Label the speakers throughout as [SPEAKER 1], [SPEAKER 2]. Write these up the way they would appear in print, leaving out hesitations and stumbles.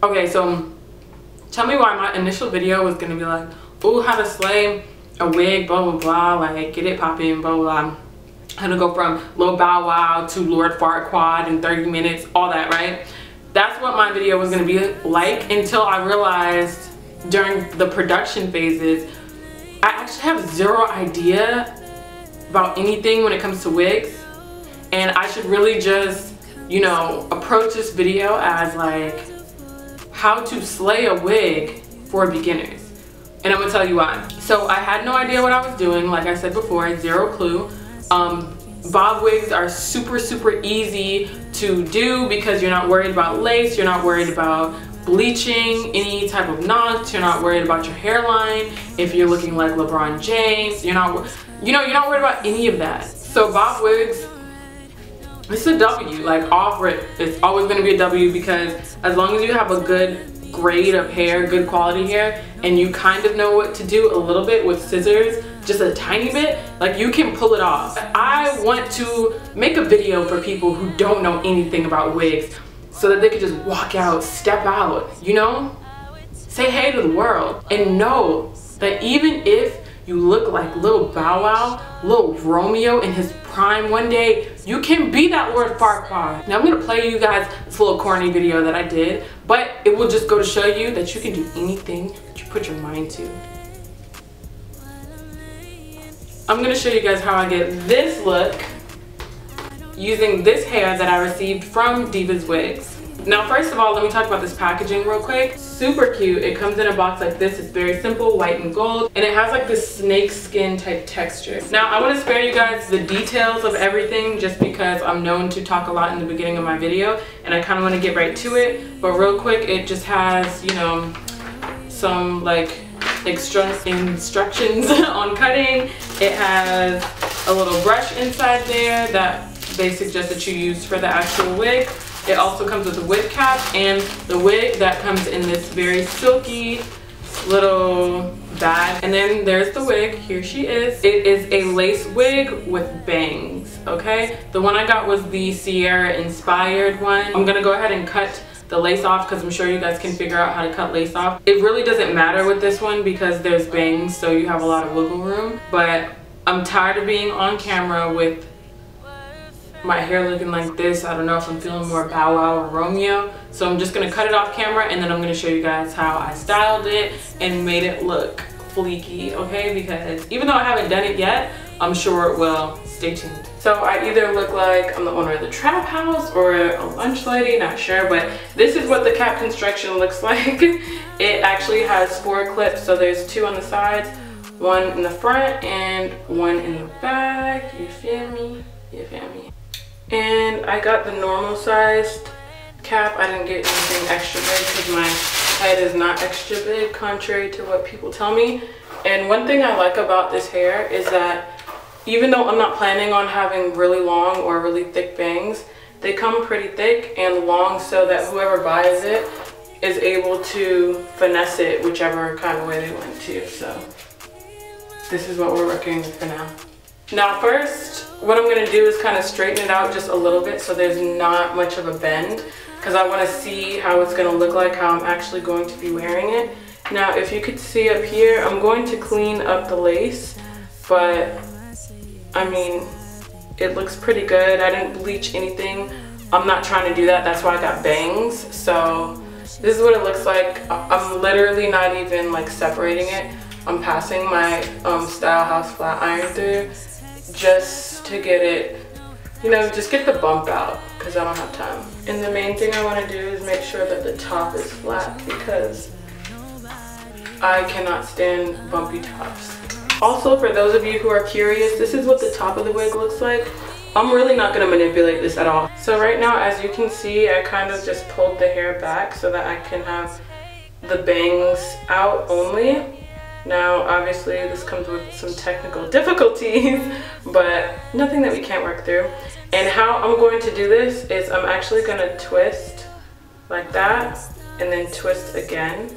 [SPEAKER 1] Okay, so tell me why my initial video was gonna be like, ooh, how to slay a wig, blah blah blah, like get it popping, blah blah. How to go from Lil Bow Wow to Lord Farquaad in 30 minutes, all that, right? That's what my video was gonna be like until I realized during the production phases, I actually have zero idea about anything when it comes to wigs. And I should really just, you know, approach this video as like how to slay a wig for beginners. And I'm gonna tell you why. So I had no idea what I was doing, like I said before, zero clue. Bob wigs are super easy to do because you're not worried about lace, you're not worried about bleaching any type of knots, you're not worried about your hairline. If you're looking like LeBron James, you're not worried about any of that. So Bob wigs, it's a W, like off rip. It's always gonna be a W because as long as you have a good grade of hair, good quality hair, and you kind of know what to do a little bit with scissors, just a tiny bit, like you can pull it off. I want to make a video for people who don't know anything about wigs so that they could just walk out, step out, you know? Say hey to the world and know that even if you look like Lil Bow Wow, Lil Romeo in his prime one day, you can be that Lord Farquaad. Now I'm gonna play you guys this little corny video that I did, but it will just go to show you that you can do anything that you put your mind to. I'm gonna show you guys how I get this look using this hair that I received from Divas Wigs. Now first of all, let me talk about this packaging real quick. Super cute. It comes in a box like this. It's very simple, white and gold, and it has like this snake skin type texture. Now I want to spare you guys the details of everything just because I'm known to talk a lot in the beginning of my video and I kind of want to get right to it. But real quick, it just has, you know, some like instructions on cutting. It has a little brush inside there that they suggest that you use for the actual wig. It also comes with a wig cap and the wig that comes in this very silky little bag. And then there's the wig. Here she is. It is a lace wig with bangs, okay? The one I got was the Sierra inspired one. I'm gonna go ahead and cut the lace off because I'm sure you guys can figure out how to cut lace off. It really doesn't matter with this one because there's bangs, so you have a lot of wiggle room. But I'm tired of being on camera with my hair looking like this. I don't know if I'm feeling more Bow Wow or Romeo. So I'm just gonna cut it off camera and then I'm gonna show you guys how I styled it and made it look fleeky, okay? Because even though I haven't done it yet, I'm sure it will. Stay tuned. So I either look like I'm the owner of the trap house or a lunch lady, not sure, but this is what the cap construction looks like. It actually has 4 clips, so there's 2 on the sides, 1 in the front and 1 in the back. You feel me? You feel me? And I got the normal sized cap. I didn't get anything extra big because my head is not extra big, contrary to what people tell me. And one thing I like about this hair is that even though I'm not planning on having really long or really thick bangs, they come pretty thick and long so that whoever buys it is able to finesse it whichever kind of way they want to. So this is what we're working with for now. Now first, what I'm going to do is kind of straighten it out just a little bit so there's not much of a bend because I want to see how it's going to look like, how I'm actually going to be wearing it. Now if you could see up here, I'm going to clean up the lace, but I mean, it looks pretty good. I didn't bleach anything. I'm not trying to do that. That's why I got bangs. So this is what it looks like. I'm literally not even like separating it. I'm passing my Style House flat iron through just to get it, you know, just get the bump out because I don't have time. And the main thing I want to do is make sure that the top is flat because I cannot stand bumpy tops. Also, for those of you who are curious, this is what the top of the wig looks like. I'm really not going to manipulate this at all. So right now, as you can see, I kind of just pulled the hair back so that I can have the bangs out only. Now, obviously, this comes with some technical difficulties, but nothing that we can't work through. And how I'm going to do this is I'm actually going to twist like that and then twist again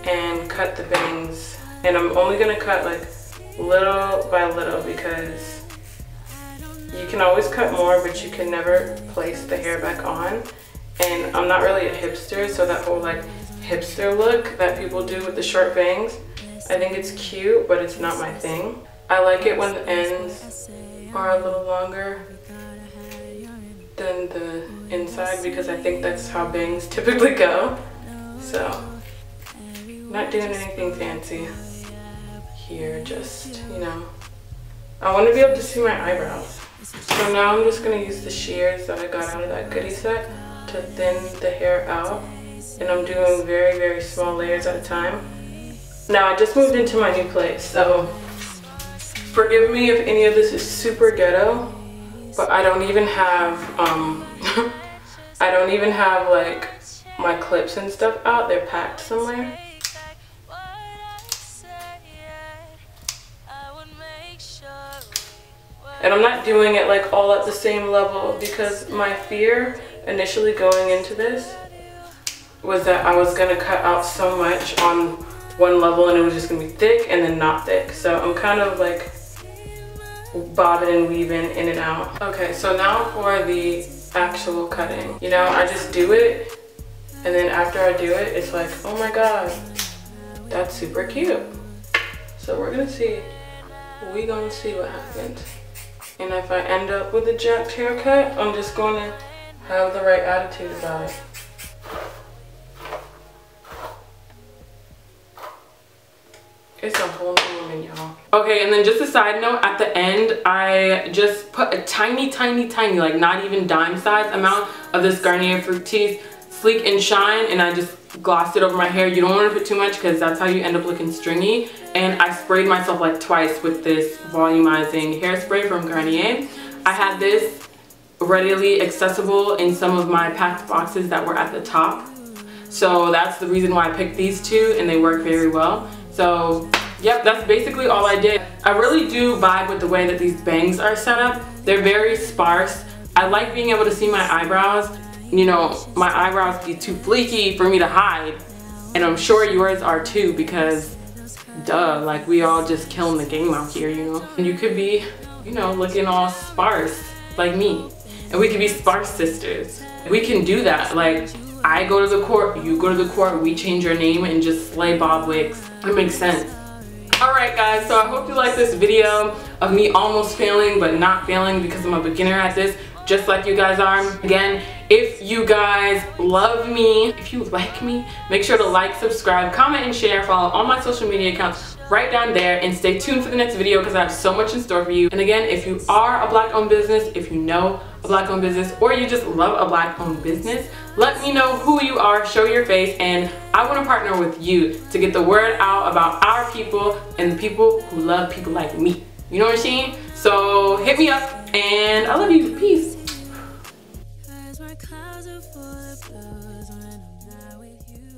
[SPEAKER 1] and cut the bangs. And I'm only going to cut like little by little because you can always cut more, but you can never place the hair back on. And I'm not really a hipster, so that whole like hipster look that people do with the short bangs, I think it's cute, but it's not my thing. I like it when the ends are a little longer than the inside because I think that's how bangs typically go. So, not doing anything fancy here, just, you know. I want to be able to see my eyebrows. So now I'm just going to use the shears that I got out of that goodie set to thin the hair out. And I'm doing very, very small layers at a time. Now I just moved into my new place, so forgive me if any of this is super ghetto, but I don't even have, I don't even have like my clips and stuff out. They're packed somewhere. And I'm not doing it like all at the same level because my fear initially going into this was that I was gonna cut out so much on one level and it was just gonna be thick and then not thick. So I'm kind of like bobbing and weaving in and out. Okay, so now for the actual cutting. You know, I just do it and then after I do it, it's like, oh my God, that's super cute. So we're gonna see what happens. And if I end up with a jacked haircut, I'm just gonna have the right attitude about it. It's a whole new woman, y'all. Okay, and then just a side note, at the end, I just put a tiny, like not even dime size amount of this Garnier Fructis Sleek and Shine, and I just glossed it over my hair. You don't want to put too much because that's how you end up looking stringy. And I sprayed myself like twice with this volumizing hairspray from Garnier. I had this readily accessible in some of my packed boxes that were at the top. So that's the reason why I picked these two, and they work very well. So yep, that's basically all I did. I really do vibe with the way that these bangs are set up. They're very sparse. I like being able to see my eyebrows. You know, my eyebrows be too fleeky for me to hide. And I'm sure yours are too because, duh, like we all just killing the game out here, you know. And you could be, you know, looking all sparse like me. And we could be sparse sisters. We can do that. Like, I go to the court, you go to the court, we change your name and just slay Bob Wigs. It makes sense. Alright guys, so I hope you like this video of me almost failing but not failing because I'm a beginner at this, just like you guys are. Again, if you guys love me, if you like me, make sure to like, subscribe, comment, and share. Follow all my social media accounts right down there, and stay tuned for the next video because I have so much in store for you. And again, if you are a Black-owned business, if you know a Black-owned business, or you just love a Black-owned business, let me know who you are, show your face, and I want to partner with you to get the word out about our people and the people who love people like me. You know what I'm saying? So hit me up, and I love you. Peace. Clouds are full of blues when I'm not with you.